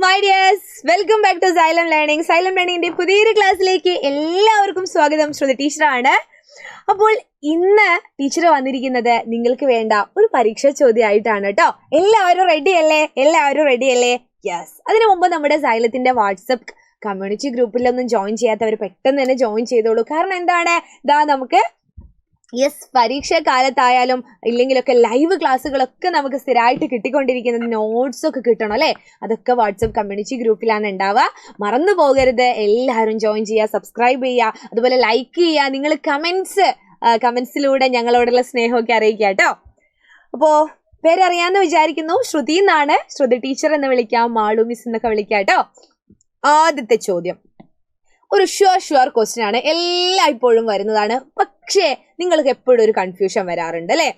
My dears, welcome back to silent learning. Silent ലേണിംഗിന്റെ പുതിയൊരു ക്ലാസ്സിലേക്ക് എല്ലാവർക്കും സ്വാഗതം. ശ്രുതി ടീച്ചറാണ്. അപ്പോൾ ഇന്ന് ടീച്ചർ വന്നിരിക്കുന്നത് നിങ്ങൾക്ക് വേണ്ട ഒരു പരീക്ഷാ ചോദ്യമായിട്ടാണ് കേട്ടോ. എല്ലാവരും റെഡിയല്ലേ? യെസ്. അതിനു മുമ്പ് നമ്മുടെ സൈലത്തിന്റെ വാട്സപ്പ് കമ്മ്യൂണിറ്റി ഗ്രൂപ്പിലൊന്നും ജോയിൻ ചെയ്യാത്തവർ പെട്ടെന്ന് തന്നെ ജോയിൻ ചെയ്തോളൂ. കാരണം എന്താണ്, നമുക്ക് പരീക്ഷാ കാലത്തായാലും ഇല്ലെങ്കിലൊക്കെ ലൈവ് ക്ലാസ്സുകളൊക്കെ നമുക്ക് സ്ഥിരമായിട്ട് കിട്ടിക്കൊണ്ടിരിക്കുന്നത്, നോട്ട്സ് ഒക്കെ കിട്ടണം അല്ലേ? അതൊക്കെ വാട്സപ്പ് കമ്മ്യൂണിറ്റി ഗ്രൂപ്പിലാണ് ഉണ്ടാവുക. മറന്നു പോകരുത്. എല്ലാവരും ജോയിൻ ചെയ്യുക, സബ്സ്ക്രൈബ് ചെയ്യുക, അതുപോലെ ലൈക്ക് ചെയ്യുക. നിങ്ങൾ കമന്റ്സിലൂടെ ഞങ്ങളോടുള്ള സ്നേഹമൊക്കെ അറിയിക്കുക കേട്ടോ. അപ്പോൾ പേരറിയാമെന്ന് വിചാരിക്കുന്നു. ശ്രുതി എന്നാണ്. ശ്രുതി ടീച്ചർ എന്ന് വിളിക്കാം, മാളു മിസ് എന്നൊക്കെ വിളിക്കാം കേട്ടോ. ആദ്യത്തെ ചോദ്യം ഒരു ഷുവർ ക്വസ്റ്റ്യൻ ആണ്, എല്ലായ്പ്പോഴും വരുന്നതാണ്. പക്ഷേ നിങ്ങൾക്ക് എപ്പോഴും ഒരു കൺഫ്യൂഷൻ വരാറുണ്ട് അല്ലേ?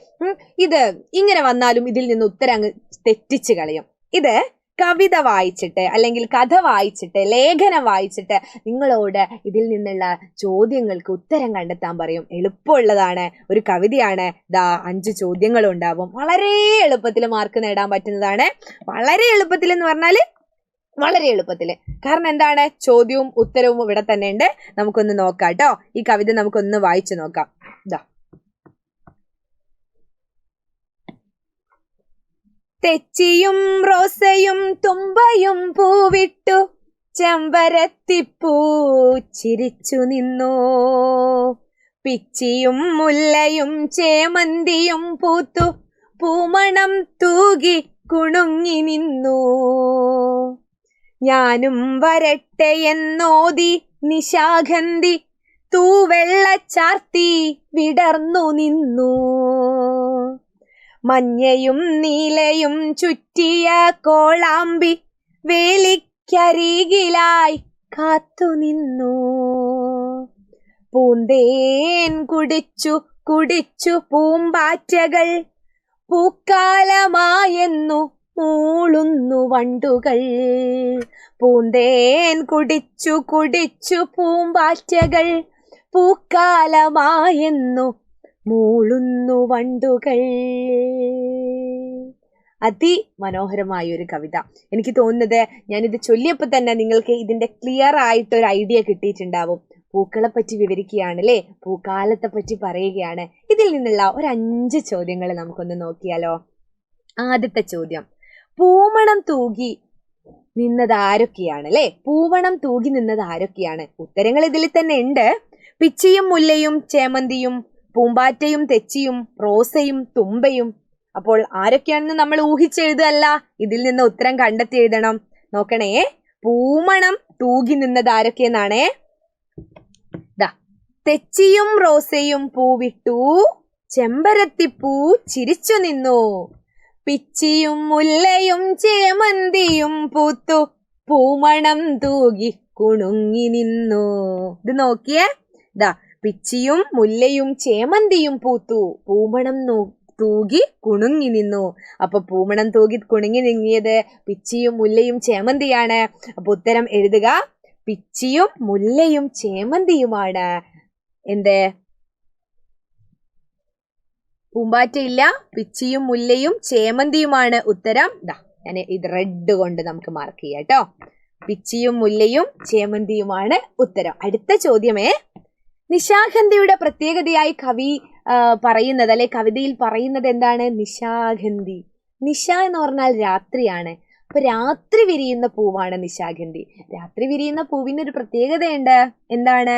ഇത് ഇങ്ങനെ വന്നാലും ഇതിൽ നിന്ന് ഉത്തരം അങ്ങ് തെറ്റിച്ച് കളയും. ഇത് കവിത വായിച്ചിട്ട് അല്ലെങ്കിൽ കഥ വായിച്ചിട്ട് ലേഖനം വായിച്ചിട്ട് നിങ്ങളോട് ഇതിൽ നിന്നുള്ള ചോദ്യങ്ങൾക്ക് ഉത്തരം കണ്ടെത്താൻ പറയും. എളുപ്പമുള്ളതാണ്, ഒരു കവിതയാണ്. 5 ചോദ്യങ്ങളും ഉണ്ടാവും. വളരെ എളുപ്പത്തിൽ മാർക്ക് നേടാൻ പറ്റുന്നതാണ്. വളരെ എളുപ്പത്തിൽ എന്ന് പറഞ്ഞാൽ വളരെ എളുപ്പത്തില്. കാരണം എന്താണ്, ചോദ്യവും ഉത്തരവും ഇവിടെ തന്നെ ഉണ്ട്. നമുക്കൊന്ന് നോക്കാം കേട്ടോ. ഈ കവിത നമുക്കൊന്ന് വായിച്ചു നോക്കാം. തെച്ചിയും റോസയും തുമ്പയും പൂവിട്ടു ചെമ്പരത്തിപ്പൂ ചിരിച്ചു നിന്നു, പിച്ചിയും മുല്ലയും ചേമന്തിയും പൂത്തു പൂമണം തൂകി കുണുങ്ങി നിന്നു, ഞാനും വരട്ടെ എന്നോതി നിശാഗന്ധി തൂവെള്ളച്ചാർത്തി വിടർന്നു നിന്നു, മഞ്ഞയും നീലയും ചുറ്റിയ കോളാമ്പി വേലിക്കരികിലായി കാത്തുനിന്നു, പൂന്തേൻ കുടിച്ചു പൂമ്പാറ്റകൾ പൂക്കാലമായെന്നു മൂളുന്നു വണ്ടുകൾ, പൂന്തേൻ കുടിച്ചു പൂമ്പാറ്റകൾ പൂക്കാലമായെന്നു മൂളുന്നു വണ്ടുകൾ. അതിമനോഹരമായ ഒരു കവിത. എനിക്ക് തോന്നുന്നത് ഞാനിത് ചൊല്ലിയപ്പോൾ തന്നെ നിങ്ങൾക്ക് ഇതിന്റെ ക്ലിയർ ആയിട്ട് ഒരു ഐഡിയ കിട്ടിയിട്ടുണ്ടാവും. പൂക്കളെ പറ്റി വിവരിക്കുകയാണ് അല്ലേ? പൂക്കാലത്തെ പറ്റി പറയുകയാണ്. ഇതിൽ നിന്നുള്ള ഒരു 5 ചോദ്യങ്ങൾ നമുക്കൊന്ന് നോക്കിയാലോ. ആദ്യത്തെ ചോദ്യം, പൂമണം തൂകി നിന്നത് ആരൊക്കെയാണ് അല്ലെ? പൂമണം തൂകി നിന്നത് ആരൊക്കെയാണ്? ഉത്തരങ്ങൾ ഇതിൽ തന്നെ ഉണ്ട്. പിച്ചിയും മുല്ലയും ചേമന്തിയും പൂമ്പാറ്റയും തെച്ചിയും റോസയും തുമ്പയും. അപ്പോൾ ആരൊക്കെയാണെന്ന് നമ്മൾ ഊഹിച്ചെഴുതല്ല, ഇതിൽ നിന്ന് ഉത്തരം കണ്ടെത്തി എഴുതണം. നോക്കണേ, പൂമണം തൂകി നിന്നത് ആരൊക്കെയെന്നാണേ. തെച്ചിയും റോസയും പൂവിട്ടു ചെമ്പരത്തിപ്പൂ ചിരിച്ചു നിന്നു, പിച്ചിയും മുല്ലയും ചേമന്തിയും പൂത്തു പൂമണം തൂകി കുണുങ്ങി നിന്നു. ഇത് നോക്കിയേ, പിച്ചിയും മുല്ലയും ചേമന്തിയും പൂത്തു പൂമണം തൂകി കുണുങ്ങി നിന്നു. അപ്പൊ പൂമണം തൂകി കുണുങ്ങി നിങ്ങിയത് പിച്ചിയും മുല്ലയും ചേമന്തിയാണ്. അപ്പൊ ഉത്തരം എഴുതുക, പിച്ചിയും മുല്ലയും ചേമന്തിയുമാണ്. പൂമ്പാറ്റയില്ല, പിച്ചിയും മുല്ലയും ചേമന്തിയുമാണ് ഉത്തരം. ഞാൻ ഇത് റെഡ് കൊണ്ട് നമുക്ക് മാർക്ക് ചെയ്യാം കേട്ടോ. പിച്ചിയും മുല്ലയും ചേമന്തിയുമാണ് ഉത്തരം. അടുത്ത ചോദ്യമേ, നിശാഗന്ധിയുടെ പ്രത്യേകതയായി കവി പറയുന്നത് അല്ലെ, കവിതയിൽ പറയുന്നത് എന്താണ്? നിശാഗന്ധി. നിശ എന്ന് പറഞ്ഞാൽ രാത്രിയാണ്. അപ്പൊ രാത്രി വിരിയുന്ന പൂവാണ് നിശാഗന്ധി. രാത്രി വിരിയുന്ന പൂവിന് ഒരു പ്രത്യേകതയുണ്ട്. എന്താണ്?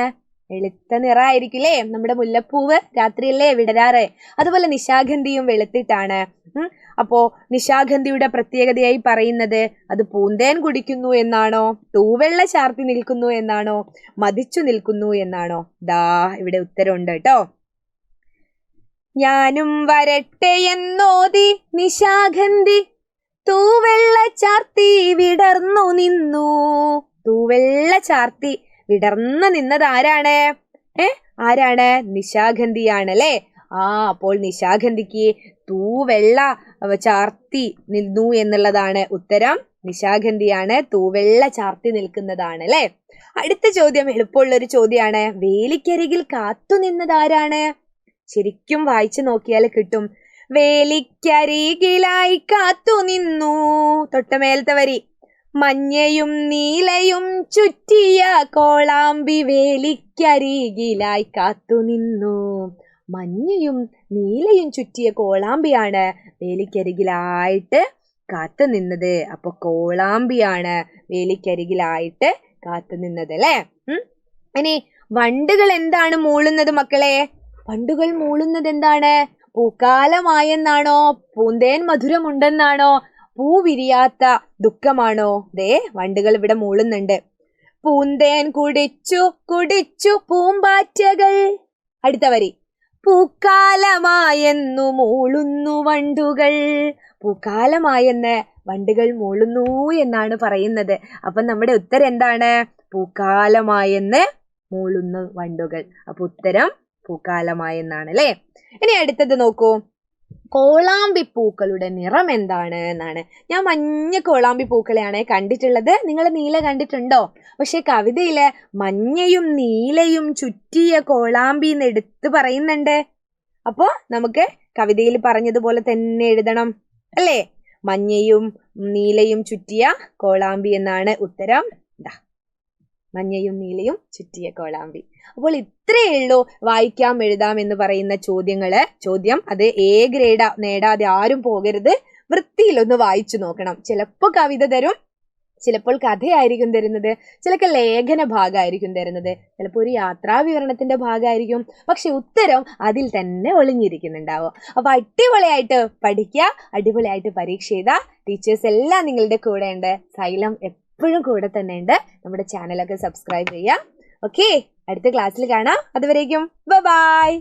വെളുത്ത നിറമായിരിക്കില്ലേ? നമ്മുടെ മുല്ലപ്പൂവ് രാത്രിയല്ലേ വിടരാറ്. അതുപോലെ നിശാഗന്ധിയും വെളുത്തിട്ടാണ്. അപ്പോ നിശാഗന്ധിയുടെ പ്രത്യേകതയായി പറയുന്നത് അത് പൂന്തേൻ കുടിക്കുന്നു എന്നാണോ, തൂവെള്ള ചാർത്തി നിൽക്കുന്നു എന്നാണോ, മതിച്ചു നിൽക്കുന്നു എന്നാണോ? ഇവിടെ ഉത്തരമുണ്ട് കേട്ടോ. ഞാനും വരട്ടെ എന്നോതി നിശാഗന്ധി തൂവെള്ള ചാർത്തി വിടർന്നു നിന്നു. തൂവെള്ള ചാർത്തി വിടർന്നു നിന്നത് ആരാണ്? ആരാണ്? നിശാഗന്ധിയാണ് അല്ലേ? അപ്പോൾ നിശാഗന്ധിക്ക് തൂവെള്ള ചാർത്തി നിന്നു എന്നുള്ളതാണ് ഉത്തരം. നിശാഗന്ധിയാണ് തൂവെള്ള ചാർത്തി നിൽക്കുന്നതാണ് അല്ലെ? അടുത്ത ചോദ്യം എളുപ്പമുള്ളൊരു ചോദ്യമാണ്. വേലിക്കരികിൽ കാത്തു നിന്നത് ആരാണ്? ശരിക്കും വായിച്ചു നോക്കിയാൽ കിട്ടും. വേലിക്കരികിലായി കാത്തു നിന്നു. തൊട്ടമേലത്തെ വരി. മഞ്ഞയും നീലയും ചുറ്റിയ കോളാമ്പി വേലിക്കരികിലായി കാത്തുനിന്നു. മഞ്ഞയും നീലയും ചുറ്റിയ കോളാമ്പിയാണ് വേലിക്കരികിലായിട്ട് കാത്തു നിന്നത്. അപ്പൊ കോളാമ്പിയാണ് വേലിക്കരികിലായിട്ട് കാത്തു നിന്നത് അല്ലേ. ഇനി വണ്ടുകൾ എന്താണ് മൂളുന്നത് മക്കളെ? വണ്ടുകൾ മൂളുന്നത് എന്താണ്? പൂക്കാലമായെന്നാണോ? പൂന്തേൻ മധുരമുണ്ടെന്നാണോ? പൂ വിരിയാത്ത ദുഃഖമാണോ? ദേ വണ്ടുകൾ ഇവിടെ മൂളുന്നുണ്ട്. പൂന്തേൻ കുടിച്ചു കുടിച്ചു പൂമ്പാറ്റകൾ. അടുത്ത വരി. പൂക്കാലമായെന്നു മൂളുന്നു വണ്ടുകൾ. പൂക്കാലമായെന്ന് വണ്ടുകൾ മൂളുന്നു എന്നാണ് പറയുന്നത്. അപ്പൊ നമ്മുടെ ഉത്തരം എന്താണ്? പൂക്കാലമായെന്ന് മൂളുന്നു വണ്ടുകൾ. അപ്പൊ ഉത്തരം പൂക്കാലമായെന്നാണ് അല്ലേ. ഇനി അടുത്തത് നോക്കൂ. കോളാമ്പി പൂക്കളുടെ നിറം എന്താണ് എന്നാണ്. ഞാൻ മഞ്ഞ കോളാമ്പി പൂക്കളെയാണ് കണ്ടിട്ടുള്ളത്. നിങ്ങൾ നീല കണ്ടിട്ടുണ്ടോ? പക്ഷെ കവിതയില് മഞ്ഞയും നീലയും ചുറ്റിയ കോളാമ്പി എന്ന് എടുത്ത് പറയുന്നുണ്ട്. അപ്പോ നമുക്ക് കവിതയിൽ പറഞ്ഞതുപോലെ തന്നെ എഴുതണം അല്ലേ. മഞ്ഞയും നീലയും ചുറ്റിയ കോളാമ്പി എന്നാണ് ഉത്തരം. മഞ്ഞയും നീലയും ചുറ്റിയ കോളാമ്പി. അപ്പോൾ ഇത്രയേ ഉള്ളൂ വായിക്കാം എഴുതാം എന്ന് പറയുന്ന ചോദ്യം അത് എ ഗ്രേഡ് നേടാതെ ആരും പോകരുത്. വൃത്തിയിലൊന്ന് വായിച്ചു നോക്കണം. ചിലപ്പോൾ കവിത തരും, ചിലപ്പോൾ കഥയായിരിക്കും തരുന്നത്, ചിലപ്പോൾ ലേഖന ഭാഗമായിരിക്കും തരുന്നത്, ചിലപ്പോൾ ഒരു യാത്രാ വിവരണത്തിന്റെ ഭാഗമായിരിക്കും. പക്ഷെ ഉത്തരം അതിൽ തന്നെ ഒളിഞ്ഞിരിക്കുന്നുണ്ടാവും. അപ്പൊ അടിപൊളിയായിട്ട് പഠിക്കുക, അടിപൊളിയായിട്ട് പരീക്ഷ എഴുതുക. ടീച്ചേഴ്സ് എല്ലാം നിങ്ങളുടെ കൂടെ ഉണ്ട്. സൈലം എപ്പോഴും കൂടെ തന്നെ ഉണ്ട്. നമ്മുടെ ചാനലൊക്കെ സബ്സ്ക്രൈബ് ചെയ്യുക. ഓക്കെ, അടുത്ത ക്ലാസ്സിൽ കാണാം. അതുവരേക്കും ബൈ.